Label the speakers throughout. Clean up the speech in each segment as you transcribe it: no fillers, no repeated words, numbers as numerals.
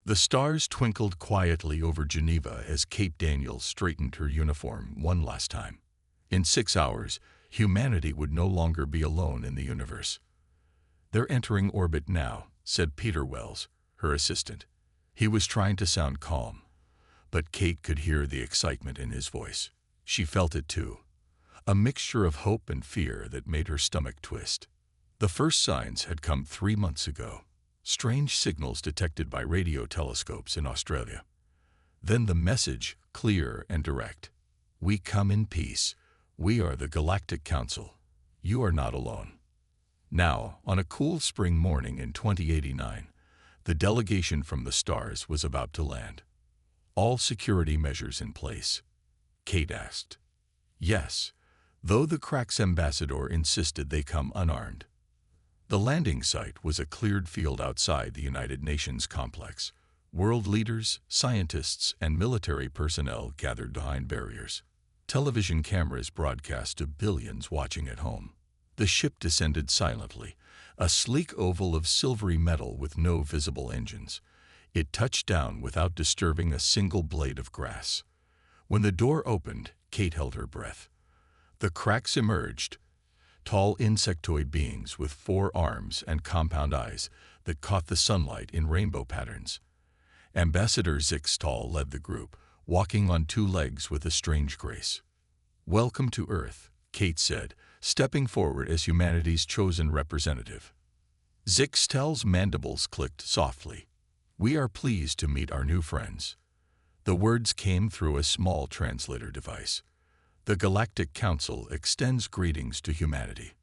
Speaker 1: The stars twinkled quietly over Geneva as Kate Daniels straightened her uniform one last time. In 6 hours, humanity would no longer be alone in the universe. "They're entering orbit now," said Peter Wells, her assistant. He was trying to sound calm, but Kate could hear the excitement in his voice. She felt it too, a mixture of hope and fear that made her stomach twist. The first signs had come 3 months ago, strange signals detected by radio telescopes in Australia. Then the message, clear and direct. "We come in peace. We are the Galactic Council. You are not alone." Now, on a cool spring morning in 2089, the delegation from the stars was about to land. "All security measures in place?" Kate asked. "Yes, though the Crack's ambassador insisted they come unarmed." The landing site was a cleared field outside the United Nations complex. World leaders, scientists, and military personnel gathered behind barriers. Television cameras broadcast to billions watching at home. The ship descended silently, a sleek oval of silvery metal with no visible engines. It touched down without disturbing a single blade of grass. When the door opened, Kate held her breath. The Cracks emerged, tall insectoid beings with 4 arms and compound eyes that caught the sunlight in rainbow patterns. Ambassador Zixtal led the group, walking on 2 legs with a strange grace. "Welcome to Earth," Kate said, stepping forward as humanity's chosen representative. Zixtal's mandibles clicked softly. "We are pleased to meet our new friends." The words came through a small translator device. "The Galactic Council extends greetings to humanity."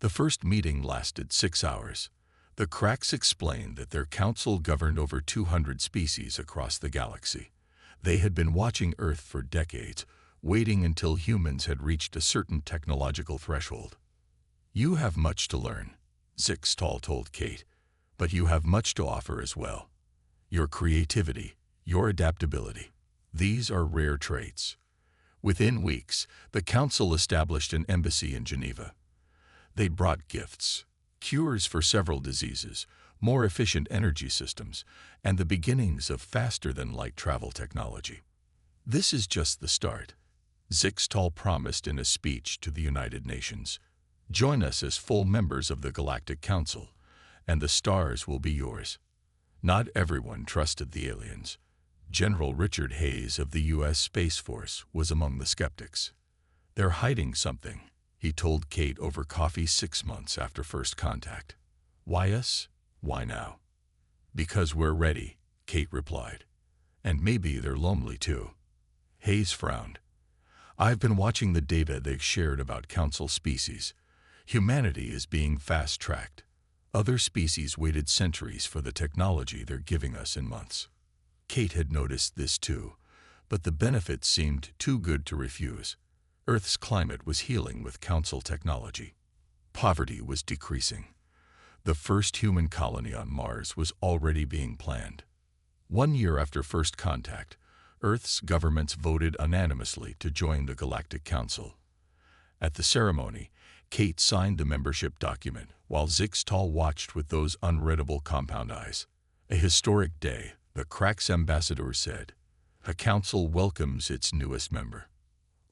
Speaker 1: The first meeting lasted 6 hours. The Cracks explained that their council governed over 200 species across the galaxy. They had been watching Earth for decades, waiting until humans had reached a certain technological threshold. "You have much to learn," Zixtal told Kate, "but you have much to offer as well. Your creativity, your adaptability. These are rare traits." Within weeks, the council established an embassy in Geneva. They brought gifts, cures for several diseases, more efficient energy systems, and the beginnings of faster-than-light travel technology. "This is just the start," Zixtal promised in a speech to the United Nations. "Join us as full members of the Galactic Council, and the stars will be yours." Not everyone trusted the aliens. General Richard Hayes of the U.S. Space Force was among the skeptics. "They're hiding something," he told Kate over coffee 6 months after first contact. "Why us? Why now?" "Because we're ready," Kate replied. "And maybe they're lonely too." Hayes frowned. "I've been watching the data they've shared about council species. Humanity is being fast-tracked. Other species waited centuries for the technology they're giving us in months." Kate had noticed this too, but the benefits seemed too good to refuse. Earth's climate was healing with council technology. Poverty was decreasing. The first human colony on Mars was already being planned. 1 year after first contact, Earth's governments voted unanimously to join the Galactic Council. At the ceremony, Kate signed the membership document while Zixtal watched with those unreadable compound eyes. "A historic day," the Cracks ambassador said. "A council welcomes its newest member."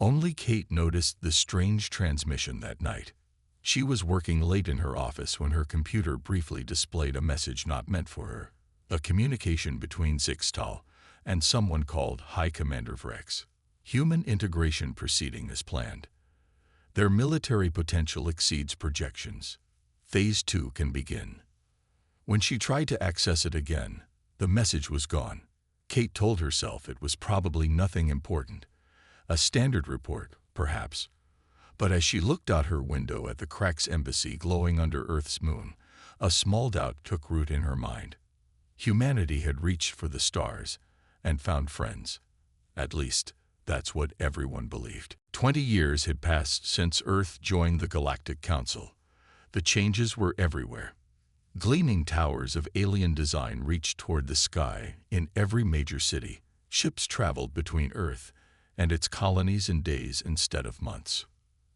Speaker 1: Only Kate noticed the strange transmission that night. She was working late in her office when her computer briefly displayed a message not meant for her, a communication between Zixtal and someone called High Commander Vrex. "Human integration proceeding as planned. Their military potential exceeds projections. Phase 2 can begin." When she tried to access it again, the message was gone. Kate told herself it was probably nothing important. A standard report, perhaps. But as she looked out her window at the Cracks embassy glowing under Earth's moon, a small doubt took root in her mind. Humanity had reached for the stars and found friends. At least, that's what everyone believed. 20 years had passed since Earth joined the Galactic Council. The changes were everywhere. Gleaming towers of alien design reached toward the sky in every major city. Ships traveled between Earth and its colonies in days instead of months.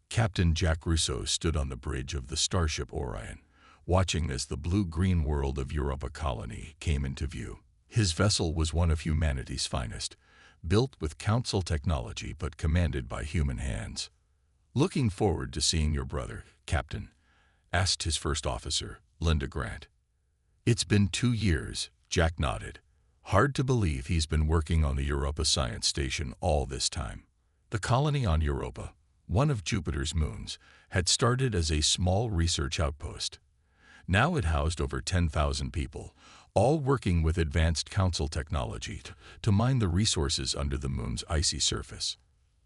Speaker 1: Captain Jack Russo stood on the bridge of the starship Orion, watching as the blue-green world of Europa colony came into view. His vessel was one of humanity's finest, built with council technology but commanded by human hands. "Looking forward to seeing your brother, Captain?" asked his first officer, Linda Grant. "It's been 2 years," Jack nodded. "Hard to believe he's been working on the Europa Science Station all this time." The colony on Europa, one of Jupiter's moons, had started as a small research outpost. Now it housed over 10,000 people, all working with advanced council technology to mine the resources under the moon's icy surface.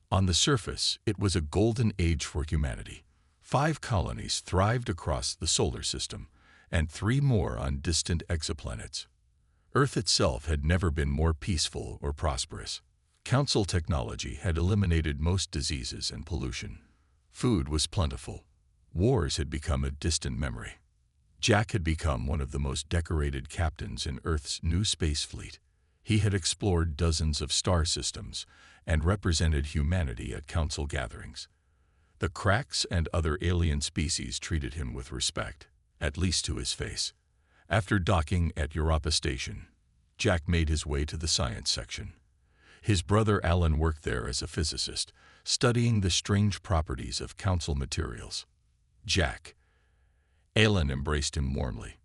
Speaker 1: On the surface, it was a golden age for humanity. 5 colonies thrived across the solar system, and 3 more on distant exoplanets. Earth itself had never been more peaceful or prosperous. Council technology had eliminated most diseases and pollution. Food was plentiful. Wars had become a distant memory. Jack had become one of the most decorated captains in Earth's new space fleet. He had explored dozens of star systems and represented humanity at council gatherings. The Cracks and other alien species treated him with respect, at least to his face. After docking at Europa Station, Jack made his way to the science section. His brother Alan worked there as a physicist, studying the strange properties of council materials. "Jack." Alan embraced him warmly.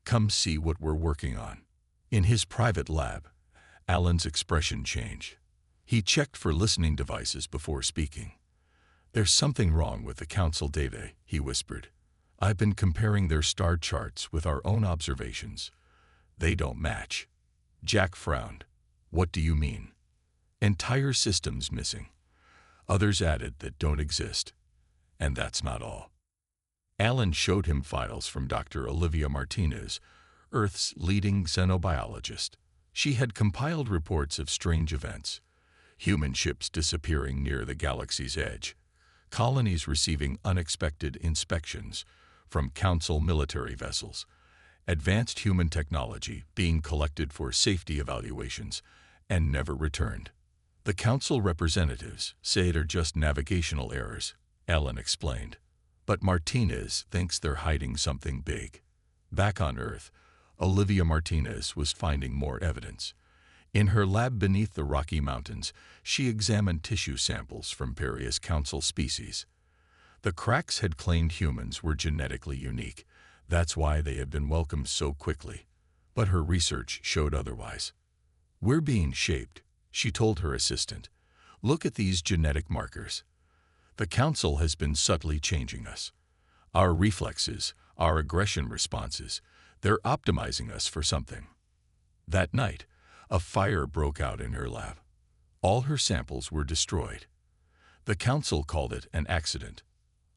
Speaker 1: "Come see what we're working on." In his private lab, Alan's expression changed. He checked for listening devices before speaking. "There's something wrong with the council data," he whispered. "I've been comparing their star charts with our own observations. They don't match." Jack frowned. "What do you mean?" "Entire systems missing. Others added that don't exist. And that's not all." Alan showed him files from Dr. Olivia Martinez, Earth's leading xenobiologist. She had compiled reports of strange events: human ships disappearing near the galaxy's edge, colonies receiving unexpected inspections from council military vessels, advanced human technology being collected for safety evaluations and never returned. "The council representatives say they're just navigational errors," Alan explained. "But Martinez thinks they're hiding something big." Back on Earth, Olivia Martinez was finding more evidence. In her lab beneath the Rocky Mountains, she examined tissue samples from various council species. The Cracks had claimed humans were genetically unique. That's why they had been welcomed so quickly. But her research showed otherwise. "We're being shaped," she told her assistant. "Look at these genetic markers. The council has been subtly changing us. Our reflexes, our aggression responses, they're optimizing us for something." That night, a fire broke out in her lab. All her samples were destroyed. The council called it an accident.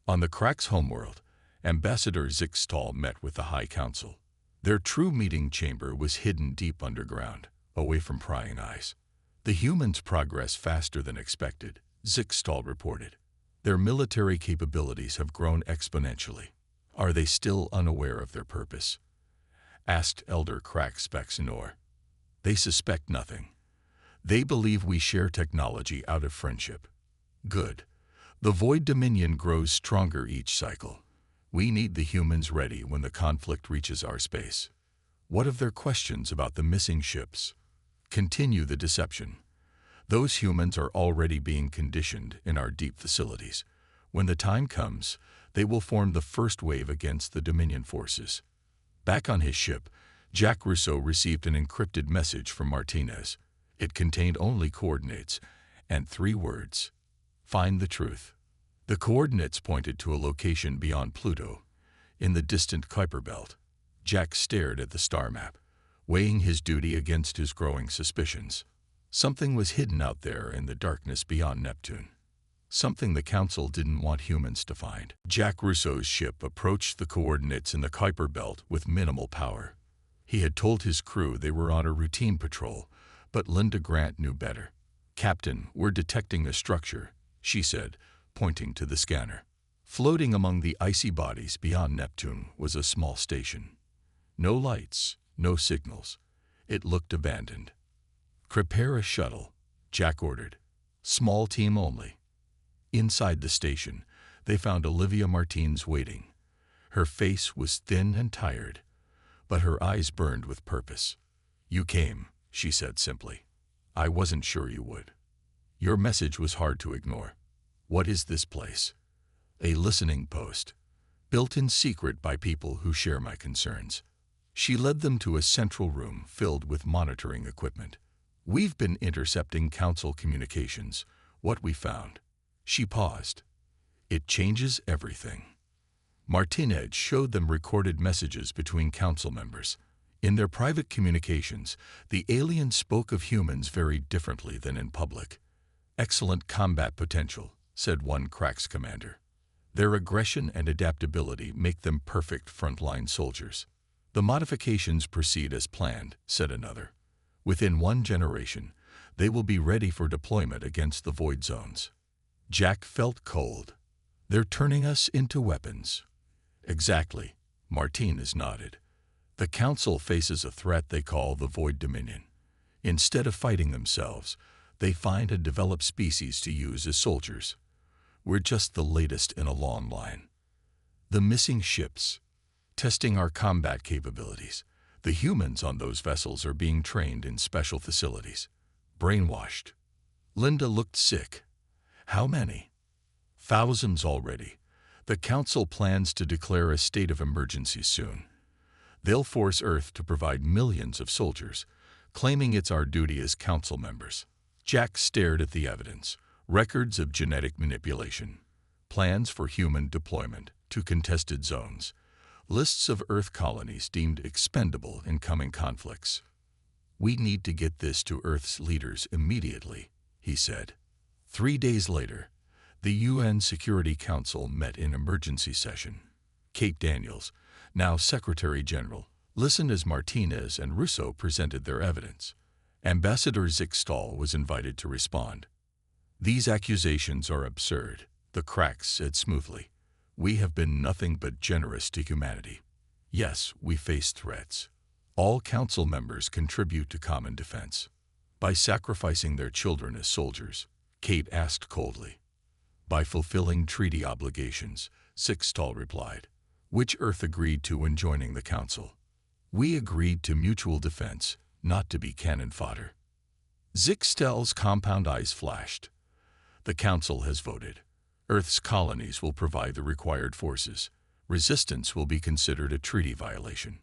Speaker 1: On the Cracks' homeworld, Ambassador Zixtal met with the High Council. Their true meeting chamber was hidden deep underground, away from prying eyes. "The humans progress faster than expected," Zixtal reported. "Their military capabilities have grown exponentially." "Are they still unaware of their purpose?" asked Elder Cracks Vaccinor. "They suspect nothing. They believe we share technology out of friendship." "Good. The Void Dominion grows stronger each cycle. We need the humans ready when the conflict reaches our space." "What of their questions about the missing ships?" "Continue the deception. Those humans are already being conditioned in our deep facilities. When the time comes, they will form the first wave against the Dominion forces." Back on his ship, Jack Rousseau received an encrypted message from Martinez. It contained only coordinates and 3 words: "Find the truth." The coordinates pointed to a location beyond Pluto, in the distant Kuiper Belt. Jack stared at the star map, weighing his duty against his growing suspicions. Something was hidden out there in the darkness beyond Neptune. Something the council didn't want humans to find. Jack Rousseau's ship approached the coordinates in the Kuiper Belt with minimal power. He had told his crew they were on a routine patrol, but Linda Grant knew better. "Captain, we're detecting a structure," she said, pointing to the scanner. Floating among the icy bodies beyond Neptune was a small station. No lights, no signals. It looked abandoned. "Prepare a shuttle," Jack ordered. "Small team only." Inside the station, they found Olivia Martinez waiting. Her face was thin and tired, but her eyes burned with purpose. "You came," she said simply. "I wasn't sure you would. Your message was hard to ignore. What is this place?" "A listening post, built in secret by people who share my concerns." She led them to a central room filled with monitoring equipment. "We've been intercepting council communications. What we found." She paused. "It changes everything." Martinez showed them recorded messages between council members. In their private communications, the aliens spoke of humans very differently than in public. "Excellent combat potential," said one Cracks commander. "Their aggression and adaptability make them perfect frontline soldiers." "The modifications proceed as planned," said another. "Within 1 generation, they will be ready for deployment against the void zones." Jack felt cold. "They're turning us into weapons." "Exactly," Martinez nodded. "The Council faces a threat they call the Void Dominion. Instead of fighting themselves, they find and develop species to use as soldiers. We're just the latest in a long line." "The missing ships, testing our combat capabilities. The humans on those vessels are being trained in special facilities. Brainwashed." Linda looked sick. "How many?" "Thousands already. The Council plans to declare a state of emergency soon. They'll force Earth to provide millions of soldiers, claiming it's our duty as Council members." Jack stared at the evidence. Records of genetic manipulation. Plans for human deployment to contested zones. Lists of Earth colonies deemed expendable in coming conflicts. "We need to get this to Earth's leaders immediately," he said. 3 days later, the UN Security Council met in emergency session. Kate Daniels, now Secretary General, listened as Martinez and Russo presented their evidence. Ambassador Zixtal was invited to respond. "These accusations are absurd," the Cracks said smoothly. "We have been nothing but generous to humanity. Yes, we face threats. All Council members contribute to common defense." "By sacrificing their children as soldiers?" Kate asked coldly. "By fulfilling treaty obligations," Zixtal replied. "Which Earth agreed to when joining the Council?" "We agreed to mutual defense, not to be cannon fodder." Zixtal's compound eyes flashed. "The Council has voted. Earth's colonies will provide the required forces. Resistance will be considered a treaty violation."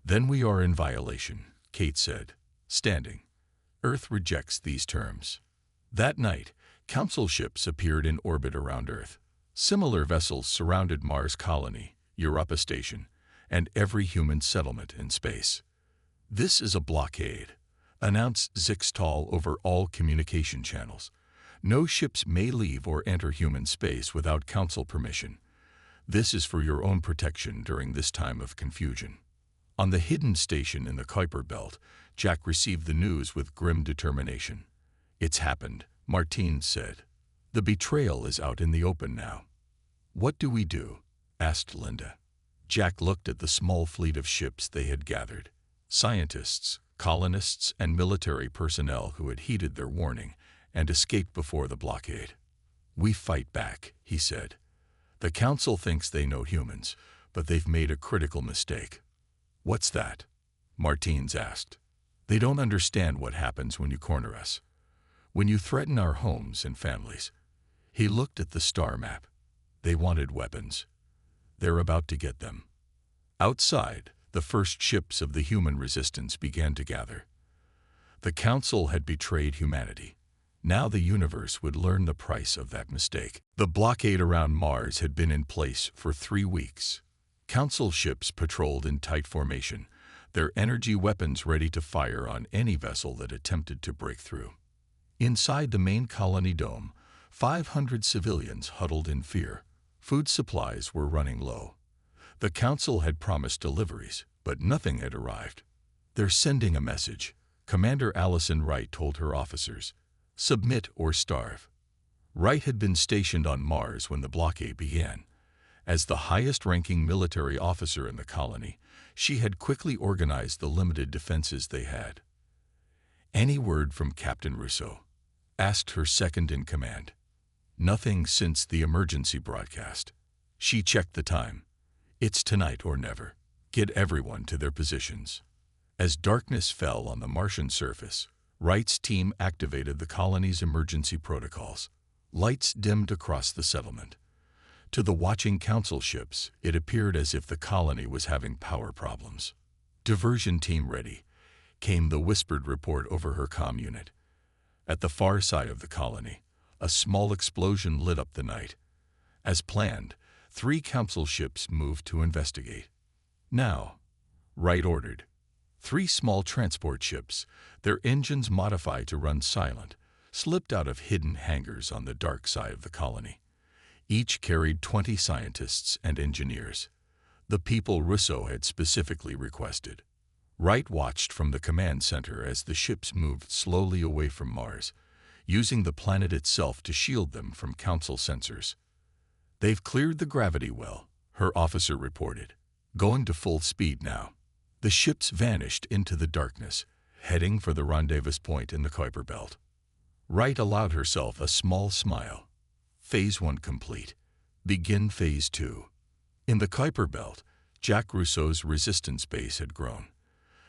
Speaker 1: "Then we are in violation," Kate said, standing. "Earth rejects these terms." That night, Council ships appeared in orbit around Earth. Similar vessels surrounded Mars colony, Europa station, and every human settlement in space. "This is a blockade," announced Zixtal over all communication channels. "No ships may leave or enter human space without Council permission. This is for your own protection during this time of confusion." On the hidden station in the Kuiper Belt, Jack received the news with grim determination. "It's happened," Martinez said. "The betrayal is out in the open now." "What do we do?" asked Linda. Jack looked at the small fleet of ships they had gathered. Scientists, colonists, and military personnel who had heeded their warning and escaped before the blockade. "We fight back," he said. "The Council thinks they know humans, but they've made a critical mistake." "What's that?" Martinez asked. "They don't understand what happens when you corner us. When you threaten our homes and families." He looked at the star map. "They wanted weapons. They're about to get them." Outside, the first ships of the human resistance began to gather. The Council had betrayed humanity. Now the universe would learn the price of that mistake. The blockade around Mars had been in place for 3 weeks. Council ships patrolled in tight formation, their energy weapons ready to fire on any vessel that attempted to break through. Inside the main colony dome, 500 civilians huddled in fear. Food supplies were running low. The Council had promised deliveries, but nothing had arrived. "They're sending a message," Commander Allison Wright told her officers. "Submit or starve." Wright had been stationed on Mars when the blockade began. As the highest-ranking military officer in the colony, she had quickly organized the limited defenses they had. "Any word from Captain Russo?" asked her second-in-command. "Nothing since the emergency broadcast." She checked the time. "It's tonight or never. Get everyone to their positions." As darkness fell on the Martian surface, Wright's team activated the colony's emergency protocols. Lights dimmed across the settlement. To the watching council ships, it appeared as if the colony was having power problems. "Diversion team ready," came the whispered report over her comm unit. At the far side of the colony, a small explosion lit up the night. As planned, 3 council ships moved to investigate. "Now," Wright ordered. 3 small transport ships, their engines modified to run silent, slipped out of hidden hangars on the dark side of the colony. Each carried 20 scientists and engineers, the people Russo had specifically requested. Wright watched from the command center as the ships moved slowly away from Mars, using the planet itself to shield them from council sensors. "They've cleared the gravity well," her officer reported. "Going to full speed now." The ships vanished into the darkness, heading for the rendezvous point in the Kuiper Belt. Wright allowed herself a small smile. Phase 1 complete. Begin Phase 2. In the Kuiper Belt, Jack Russo's resistance base had grown.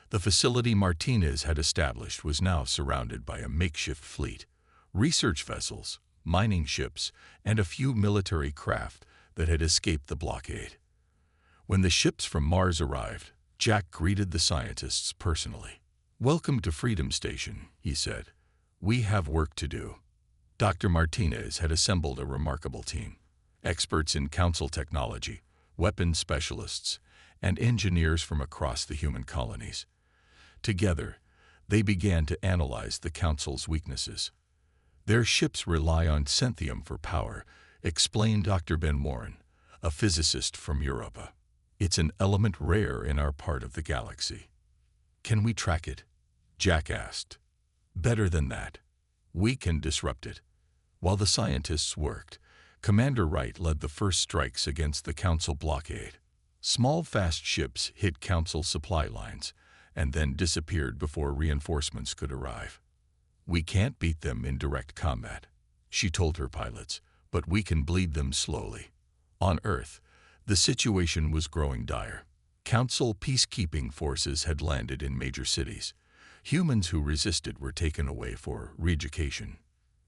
Speaker 1: The facility Martinez had established was now surrounded by a makeshift fleet, research vessels, mining ships, and a few military craft that had escaped the blockade. When the ships from Mars arrived, Jack greeted the scientists personally. "Welcome to Freedom Station," he said. "We have work to do." Dr. Martinez had assembled a remarkable team, experts in council technology, weapons specialists, and engineers from across the human colonies. Together, they began to analyze the council's weaknesses. "Their ships rely on Centhium for power," explained Dr. Ben Warren, a physicist from Europa. "It's an element rare in our part of the galaxy." "Can we track it?" Jack asked. "Better than that. We can disrupt it." While the scientists worked, Commander Wright led the first strikes against the Council blockade. Small, fast ships hit Council supply lines and then disappeared before reinforcements could arrive. "We can't beat them in direct combat," she told her pilots, "but we can bleed them slowly." On Earth, the situation was growing dire. Council peacekeeping forces had landed in major cities. Humans who resisted were taken away for re-education.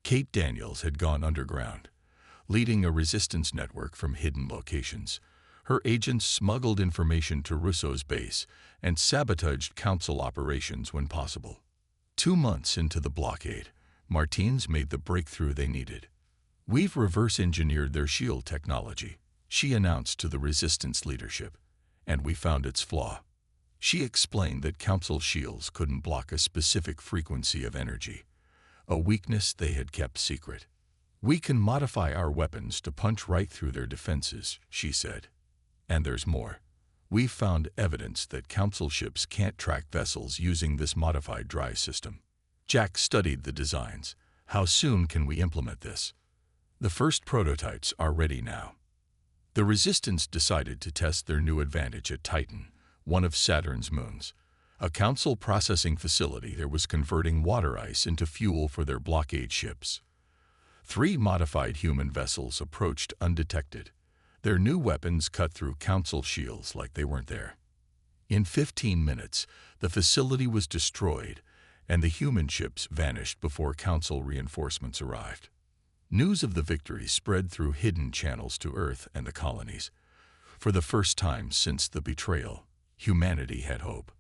Speaker 1: Kate Daniels had gone underground, leading a resistance network from hidden locations. Her agents smuggled information to Russo's base and sabotaged Council operations when possible. 2 months into the blockade, Martins made the breakthrough they needed. "We've reverse-engineered their shield technology," she announced to the resistance leadership, "and we found its flaw." She explained that Council shields couldn't block a specific frequency of energy, a weakness they had kept secret. "We can modify our weapons to punch right through their defenses," she said. "And there's more. We've found evidence that Council ships can't track vessels using this modified drive system." Jack studied the designs. "How soon can we implement this?" "The first prototypes are ready now." The Resistance decided to test their new advantage at Titan, one of Saturn's moons. A Council processing facility there was converting water ice into fuel for their blockade ships. 3 modified human vessels approached undetected. Their new weapons cut through Council shields like they weren't there. In 15 minutes, the facility was destroyed, and the human ships vanished before Council reinforcements arrived. News of the victory spread through hidden channels to Earth and the colonies. For the first time since the betrayal, humanity had hope.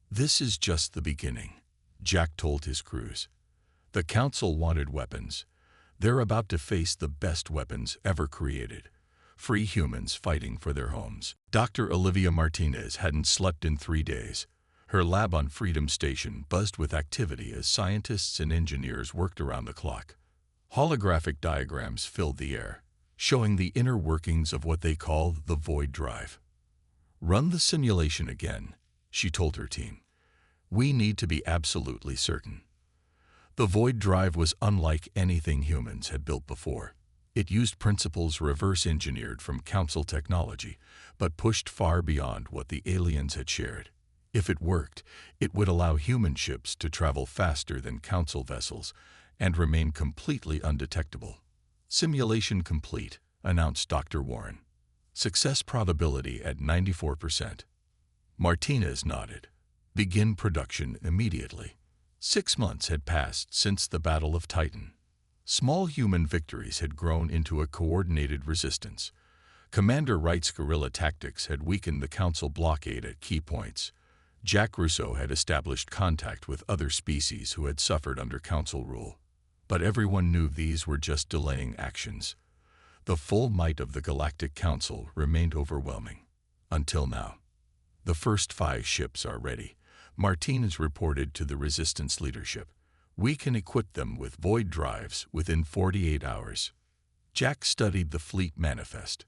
Speaker 1: "This is just the beginning," Jack told his crews. "The Council wanted weapons. They're about to face the best weapons ever created. Free humans fighting for their homes." Dr. Olivia Martinez hadn't slept in 3 days. Her lab on Freedom Station buzzed with activity as scientists and engineers worked around the clock. Holographic diagrams filled the air, showing the inner workings of what they call the void drive. "Run the simulation again," she told her team. "We need to be absolutely certain." The void drive was unlike anything humans had built before. It used principles reverse-engineered from Council technology, but pushed far beyond what the aliens had shared. If it worked, it would allow human ships to travel faster than Council vessels and remain completely undetectable. "Simulation complete," announced Dr. Warren. "Success probability at 94%. Martinez nodded. Begin production immediately. 6 months had passed since the Battle of Titan. Small human victories had grown into a coordinated resistance. Commander Wright's guerrilla tactics had weakened the Council blockade at key points. Jack Russo had established contact with other species who had suffered under Council rule. But everyone knew these were just delaying actions. The full might of the Galactic Council remained overwhelming. Until now. The first 5 ships are ready. Martinez reported to the Resistance leadership. We can equip them with void drives within 48 hours. Jack studied the fleet manifest.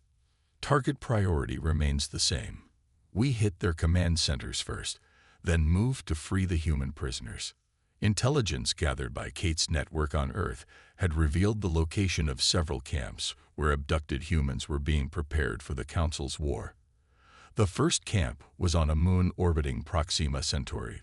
Speaker 1: Target priority remains the same. We hit their command centers first, then move to free the human prisoners. Intelligence gathered by Kate's network on Earth had revealed the location of several camps where abducted humans were being prepared for the Council's war. The first camp was on a moon orbiting Proxima Centauri.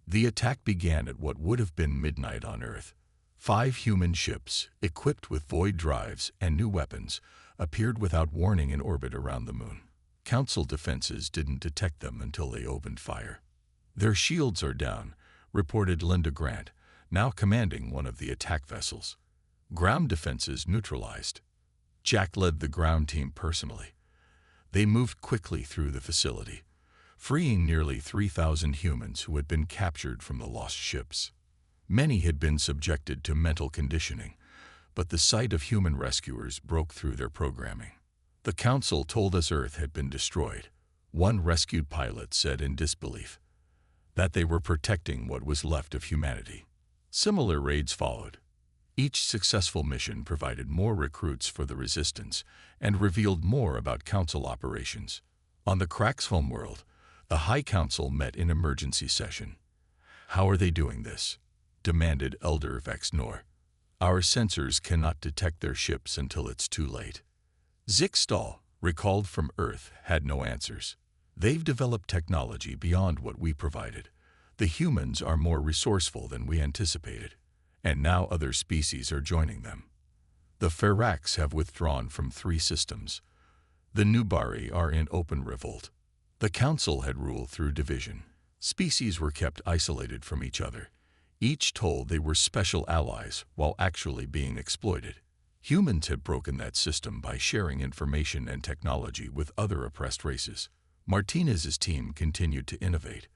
Speaker 1: The attack began at what would have been midnight on Earth. 5 human ships, equipped with void drives and new weapons, appeared without warning in orbit around the moon. Council defenses didn't detect them until they opened fire. Their shields are down, reported Linda Grant, now commanding one of the attack vessels. Ground defenses neutralized. Jack led the ground team personally. They moved quickly through the facility, freeing nearly 3,000 humans who had been captured from the lost ships. Many had been subjected to mental conditioning, but the sight of human rescuers broke through their programming. The Council told us Earth had been destroyed. One rescued pilot said in disbelief that they were protecting what was left of humanity. Similar raids followed. Each successful mission provided more recruits for the Resistance and revealed more about Council operations. On the Crack's homeworld, the High Council met in emergency session. "How are they doing this?" demanded Elder Vexnor. "Our sensors cannot detect their ships until it's too late." Zixtal, recalled from Earth, had no answers. "They've developed technology beyond what we provided. The humans are more resourceful than we anticipated, and now other species are joining them. The Ferrax have withdrawn from 3 systems. The Nubari are in open revolt." The Council had ruled through division. Species were kept isolated from each other, each told they were special allies while actually being exploited. Humans had broken that system by sharing information and technology with other oppressed races. Martinez's team continued to innovate.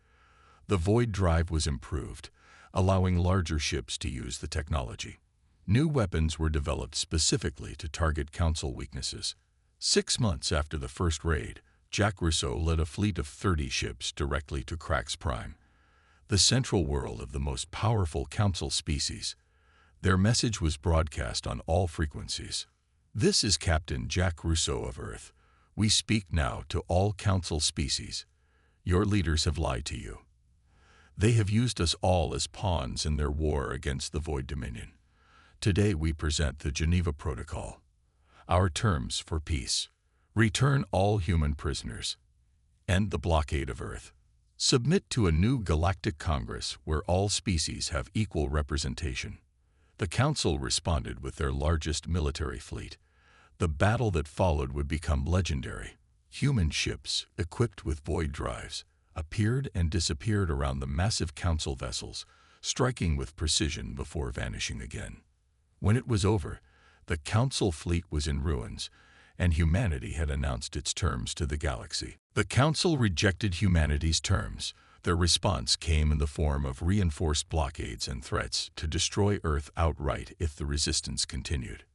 Speaker 1: The void drive was improved, allowing larger ships to use the technology. New weapons were developed specifically to target Council weaknesses. 6 months after the first raid, Jack Rousseau led a fleet of 30 ships directly to Crax Prime, the central world of the most powerful Council species. Their message was broadcast on all frequencies. "This is Captain Jack Rousseau of Earth. We speak now to all Council species. Your leaders have lied to you. They have used us all as pawns in their war against the Void Dominion. Today we present the Geneva Protocol. Our terms for peace: return all human prisoners. End the blockade of Earth. Submit to a new Galactic Congress where all species have equal representation." The Council responded with their largest military fleet. The battle that followed would become legendary. Human ships, equipped with void drives, appeared and disappeared around the massive Council vessels, striking with precision before vanishing again. When it was over, the Council fleet was in ruins, and humanity had announced its terms to the galaxy. The Council rejected humanity's terms. Their response came in the form of reinforced blockades and threats to destroy Earth outright if the resistance continued.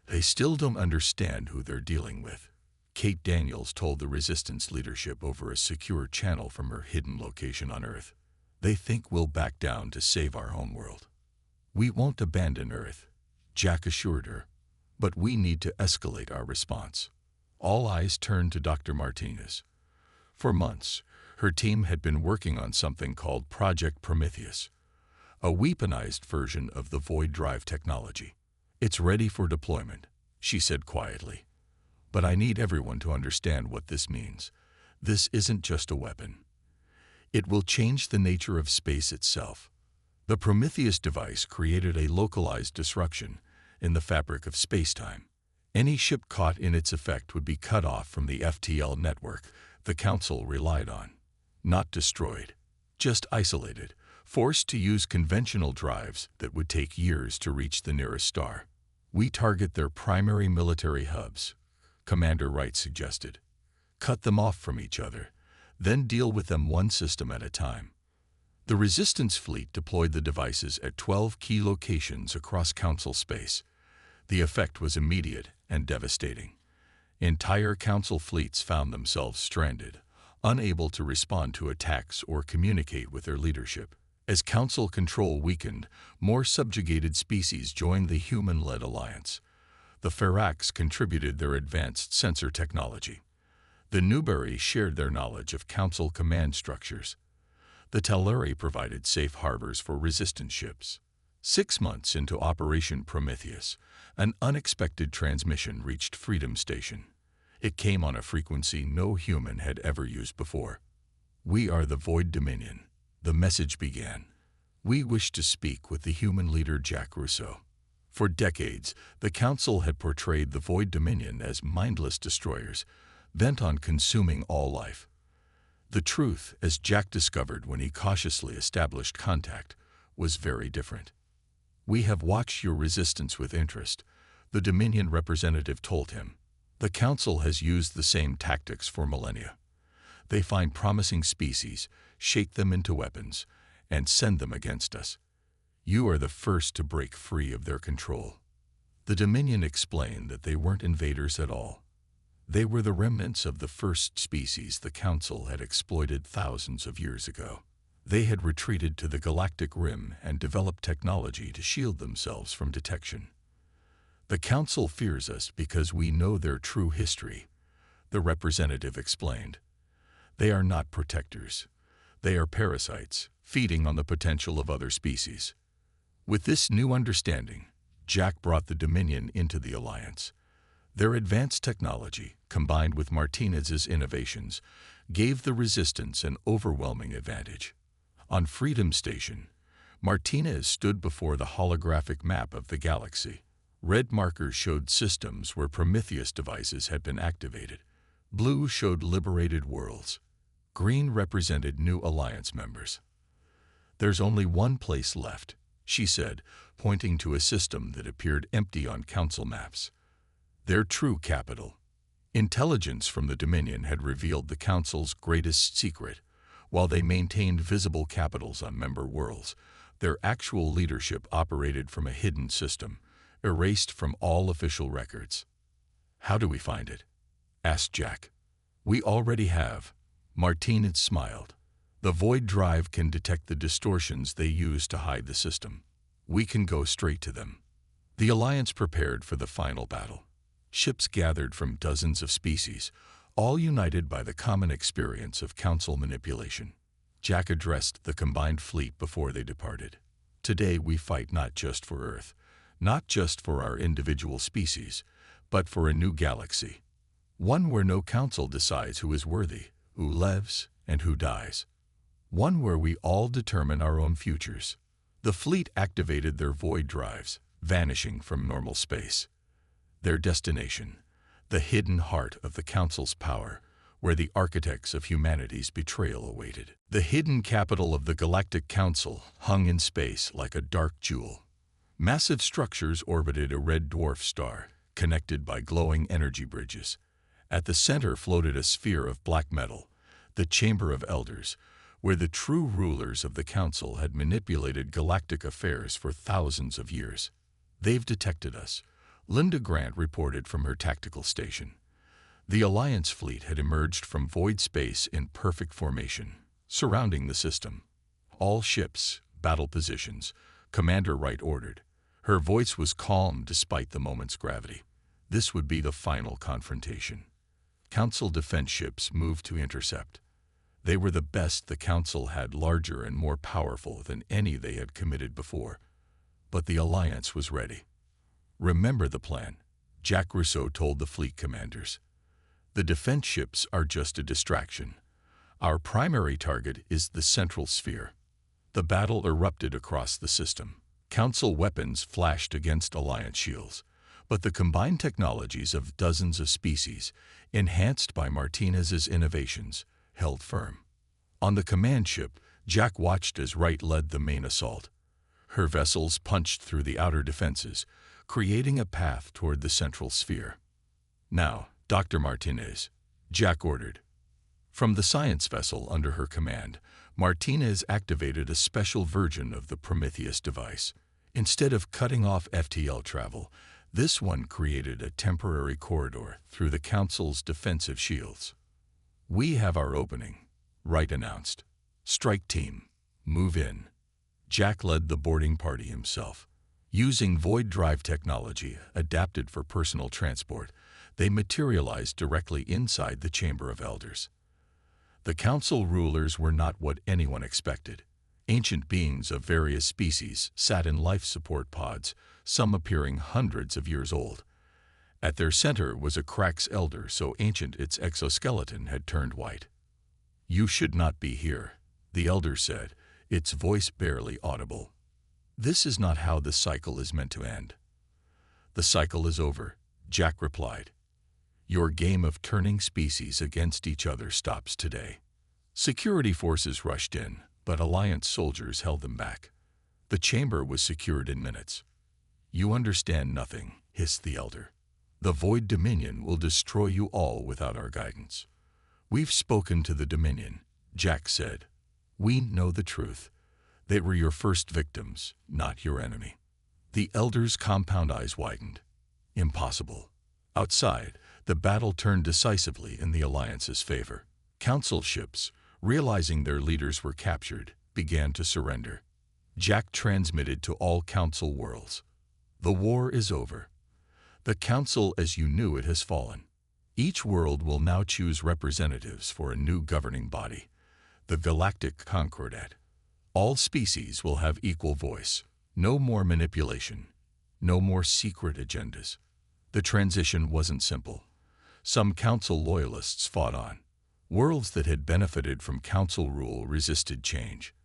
Speaker 1: "They still don't understand who they're dealing with," Kate Daniels told the Resistance leadership over a secure channel from her hidden location on Earth. "They think we'll back down to save our homeworld." "We won't abandon Earth," Jack assured her, "but we need to escalate our response." All eyes turned to Dr. Martinez. For months, her team had been working on something called Project Prometheus, a weaponized version of the void drive technology. "It's ready for deployment," she said quietly. "But I need everyone to understand what this means. This isn't just a weapon. It will change the nature of space itself." The Prometheus device created a localized disruption in the fabric of space-time. Any ship caught in its effect would be cut off from the FTL network the Council relied on. Not destroyed, just isolated, forced to use conventional drives that would take years to reach the nearest star. We target their primary military hubs, Commander Wright suggested. Cut them off from each other, then deal with them one system at a time. The Resistance fleet deployed the devices at 12 key locations across Council space. The effect was immediate and devastating. Entire Council fleets found themselves stranded, unable to respond to attacks or communicate with their leadership. As Council control weakened, more subjugated species joined the human-led alliance. The Ferax contributed their advanced sensor technology. The Newbury shared their knowledge of Council command structures. The Telluri provided safe harbors for resistance ships. 6 months into Operation Prometheus, an unexpected transmission reached Freedom Station. It came on a frequency no human had ever used before. "We are the Void Dominion," the message began. "We wish to speak with the human leader Jack Rousseau." For decades, the Council had portrayed the Void Dominion as mindless destroyers, bent on consuming all life. The truth, as Jack discovered when he cautiously established contact, was very different. "We have watched your resistance with interest," the Dominion representative told him. "The Council has used the same tactics for millennia. They find promising species, shape them into weapons, and send them against us. You are the first to break free of their control." The Dominion explained that they weren't invaders at all. They were the remnants of the first species the Council had exploited thousands of years ago. They had retreated to the Galactic Rim and developed technology to shield themselves from detection. "The Council fears us because we know their true history," the representative explained. "They are not protectors. They are parasites, feeding on the potential of other species." With this new understanding, Jack brought the Dominion into the Alliance. Their advanced technology, combined with Martinez's innovations, gave the Resistance an overwhelming advantage. On Freedom Station, Martinez stood before the holographic map of the galaxy. Red markers showed systems where Prometheus devices had been activated. Blue showed liberated worlds. Green represented new Alliance members. "There's only one place left," she said, pointing to a system that appeared empty on Council maps. Their true capital. Intelligence from the Dominion had revealed the Council's greatest secret. While they maintained visible capitals on member worlds, their actual leadership operated from a hidden system, erased from all official records. "How do we find it?" asked Jack. "We already have." Martinez smiled. "The Void Drive can detect the distortions they use to hide the system. We can go straight to them." The Alliance prepared for the final battle. Ships gathered from dozens of species, all united by the common experience of Council manipulation. Jack addressed the combined fleet before they departed. "Today we fight not just for Earth, not just for our individual species, but for a new galaxy. One where no Council decides who is worthy, who lives, and who dies. One where we all determine our own futures." The fleet activated their void drives, vanishing from normal space. Their destination, the hidden heart of the Council's power, where the architects of humanity's betrayal awaited. The hidden capital of the Galactic Council hung in space like a dark jewel. Massive structures orbited a red dwarf star, connected by glowing energy bridges. At the center floated a sphere of black metal, the Chamber of Elders, where the true rulers of the Council had manipulated galactic affairs for thousands of years. "They've detected us," Linda Grant reported from her tactical station. The Alliance fleet had emerged from void space in perfect formation, surrounding the system. "All ships, battle positions," Commander Wright ordered. Her voice was calm despite the moment's gravity. This would be the final confrontation. Council defense ships moved to intercept. They were the best the Council had, larger and more powerful than any they had committed before. But the Alliance was ready. "Remember the plan," Jack Rousseau told the fleet commanders. "The defense ships are just a distraction. Our primary target is the central sphere." The battle erupted across the system. Council weapons flashed against Alliance shields, but the combined technologies of dozens of species, enhanced by Martinez's innovations, held firm. On the command ship, Jack watched as Wright led the main assault. Her vessels punched through the outer defenses, creating a path toward the central sphere. "Now, Dr. Martinez," Jack ordered. From the science vessel under her command, Martinez activated a special version of the Prometheus device. Instead of cutting off FTL travel, this one created a temporary corridor through the Council's defensive shields. "We have our opening," Wright announced. "Strike team, move in." Jack led the boarding party himself. Using void drive technology adapted for personal transport, they materialized directly inside the Chamber of Elders. The council rulers were not what anyone expected. Ancient beings of various species sat in life support pods, some appearing hundreds of years old. At their center was a Krax elder so ancient its exoskeleton had turned white. "You should not be here," the elder said, its voice barely audible. "This is not how the cycle is meant to end." "The cycle is over," Jack replied. "Your game of turning species against each other stops today." Security forces rushed in, but Alliance soldiers held them back. The chamber was secured in minutes. "You understand nothing," hissed the elder. "The Void Dominion will destroy you all without our guidance." "We've spoken to the Dominion," Jack said. "We know the truth. They were your first victims, not your enemy." The elder's compound eyes widened. "Impossible." Outside, the battle turned decisively in the Alliance's favor. Council ships, realizing their leaders were captured, began to surrender. Jack transmitted to all Council worlds. "The war is over. The Council as you knew it has fallen. Each world will now choose representatives for a new governing body, the Galactic Concordat. All species will have equal voice. No more manipulation. No more secret agendas." The transition wasn't simple. Some Council loyalists fought on. Worlds that had benefited from Council rule resisted change.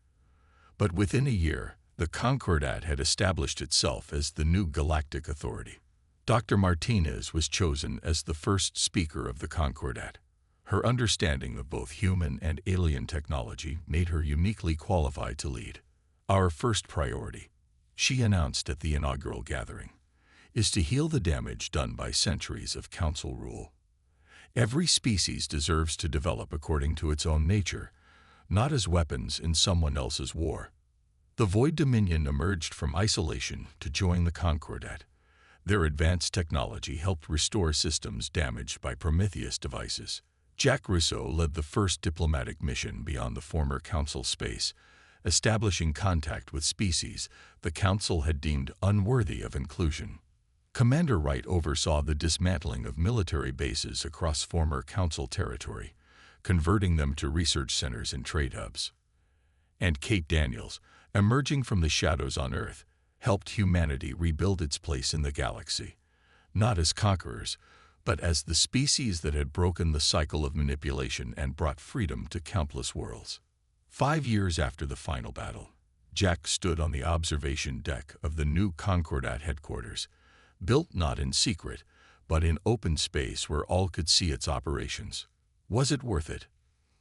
Speaker 1: But within a year, the Concordat had established itself as the new galactic authority. Dr. Martinez was chosen as the first speaker of the Concordat. Her understanding of both human and alien technology made her uniquely qualified to lead. "Our first priority," she announced at the inaugural gathering, "is to heal the damage done by centuries of Council rule. Every species deserves to develop according to its own nature, not as weapons in someone else's war." The Void Dominion emerged from isolation to join the Concordat. Their advanced technology helped restore systems damaged by Prometheus devices. Jack Russo led the first diplomatic mission beyond the former Council space, establishing contact with species the Council had deemed unworthy of inclusion. Commander Wright oversaw the dismantling of military bases across former Council territory, converting them to research centers and trade hubs. And Kate Daniels, emerging from the shadows on Earth, helped humanity rebuild its place in the galaxy, not as conquerors, but as the species that had broken the cycle of manipulation and brought freedom to countless worlds. 5 years after the final battle, Jack stood on the observation deck of the new Concordat headquarters, built not in secret, but in open space where all could see its operations. "Was it worth it?"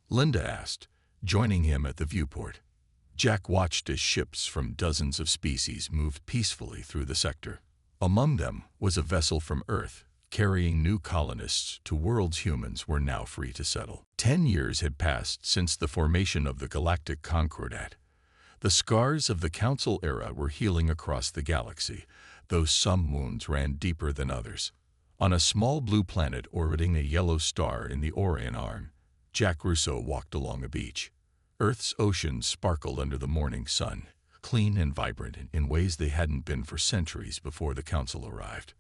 Speaker 1: Linda asked, joining him at the viewport. Jack watched as ships from dozens of species moved peacefully through the sector. Among them was a vessel from Earth, carrying new colonists to worlds humans were now free to settle. 10 years had passed since the formation of the Galactic Concordat. The scars of the Council era were healing across the galaxy, though some wounds ran deeper than others. On a small blue planet orbiting a yellow star in the Orion Arm, Jack Russo walked along a beach. Earth's oceans sparkled under the morning sun, clean and vibrant in ways they hadn't been for centuries before the Council arrived.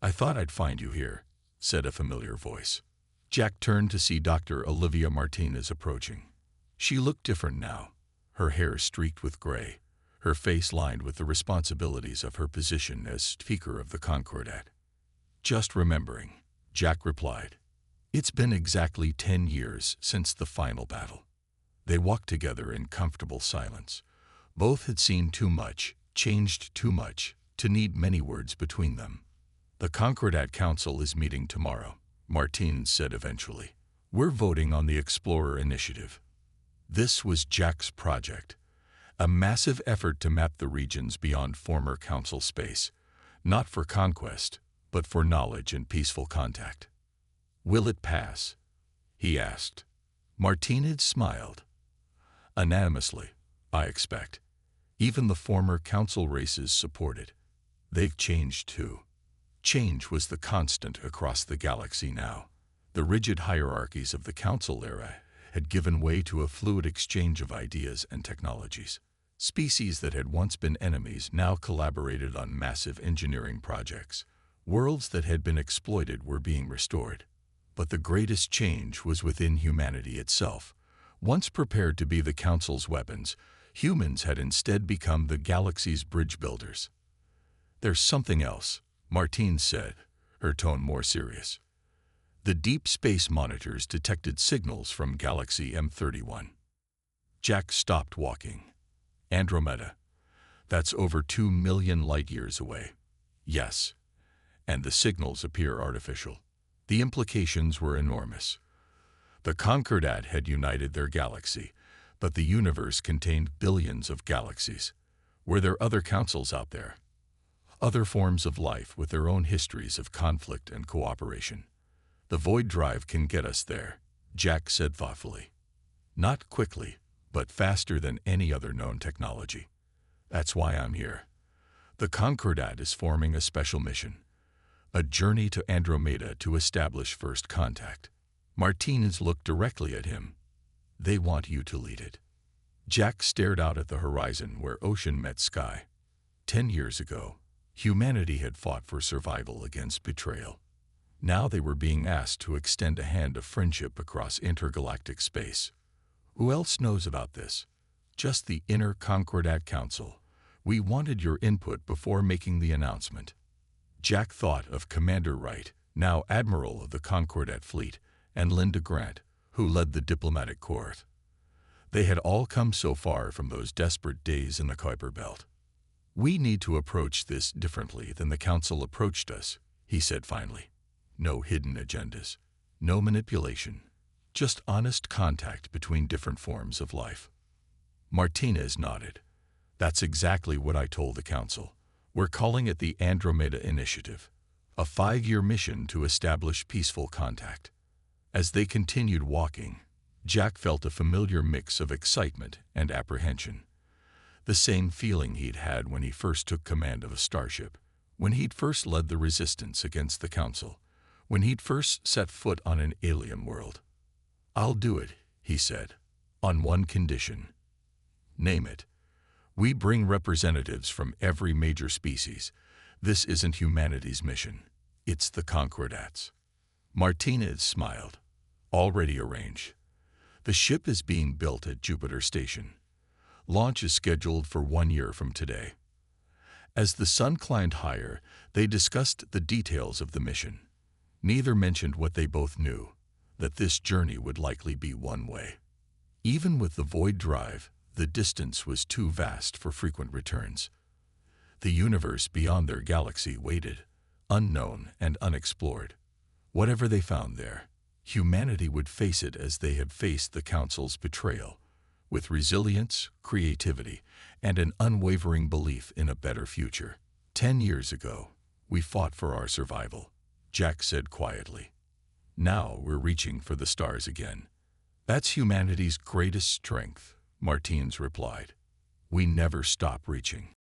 Speaker 1: "I thought I'd find you here," said a familiar voice. Jack turned to see Dr. Olivia Martinez approaching. She looked different now, her hair streaked with gray, her face lined with the responsibilities of her position as Speaker of the Concordat. "Just remembering," Jack replied. "It's been exactly 10 years since the final battle." They walked together in comfortable silence. Both had seen too much, changed too much, to need many words between them. "The Concordat Council is meeting tomorrow," Martinez said eventually. "We're voting on the Explorer Initiative." This was Jack's project, a massive effort to map the regions beyond former Council space, not for conquest, but for knowledge and peaceful contact. "Will it pass?" he asked. Martinez smiled. "Unanimously, I expect. Even the former Council races support it. They've changed too. Change was the constant across the galaxy now. The rigid hierarchies of the Council era had given way to a fluid exchange of ideas and technologies. Species that had once been enemies now collaborated on massive engineering projects. Worlds that had been exploited were being restored. But the greatest change was within humanity itself. Once prepared to be the Council's weapons, humans had instead become the galaxy's bridge builders. "There's something else," Martine said, her tone more serious. The deep space monitors detected signals from Galaxy M31. Jack stopped walking. "Andromeda. That's over 2 million light-years away." "Yes. And the signals appear artificial." The implications were enormous. The Concordat had united their galaxy, but the universe contained billions of galaxies. Were there other councils out there? Other forms of life with their own histories of conflict and cooperation. "The void drive can get us there," Jack said thoughtfully. "Not quickly, but faster than any other known technology. That's why I'm here. The Concordat is forming a special mission. A journey to Andromeda to establish first contact." Martinez looked directly at him. "They want you to lead it." Jack stared out at the horizon where ocean met sky. 10 years ago, humanity had fought for survival against betrayal. Now they were being asked to extend a hand of friendship across intergalactic space. "Who else knows about this?" "Just the inner Concordat Council. We wanted your input before making the announcement." Jack thought of Commander Wright, now Admiral of the Concordat Fleet, and Linda Grant, who led the diplomatic corps. They had all come so far from those desperate days in the Kuiper Belt. "We need to approach this differently than the Council approached us," he said finally. "No hidden agendas, no manipulation, just honest contact between different forms of life." Martinez nodded. "That's exactly what I told the Council. We're calling it the Andromeda Initiative, a 5-year mission to establish peaceful contact." As they continued walking, Jack felt a familiar mix of excitement and apprehension. The same feeling he'd had when he first took command of a starship, when he'd first led the resistance against the Council, when he'd first set foot on an alien world. "I'll do it," he said, "on one condition." "Name it." "We bring representatives from every major species. This isn't humanity's mission. It's the Concordats." Martinez smiled. "Already arranged. The ship is being built at Jupiter Station. Launch is scheduled for 1 year from today." As the sun climbed higher, they discussed the details of the mission. Neither mentioned what they both knew, that this journey would likely be one way. Even with the void drive, the distance was too vast for frequent returns. The universe beyond their galaxy waited, unknown and unexplored. Whatever they found there, humanity would face it as they had faced the Council's betrayal, with resilience, creativity, and an unwavering belief in a better future. 10 years ago, we fought for our survival," Jack said quietly. "Now we're reaching for the stars again." "That's humanity's greatest strength," Martinez replied. "We never stop reaching."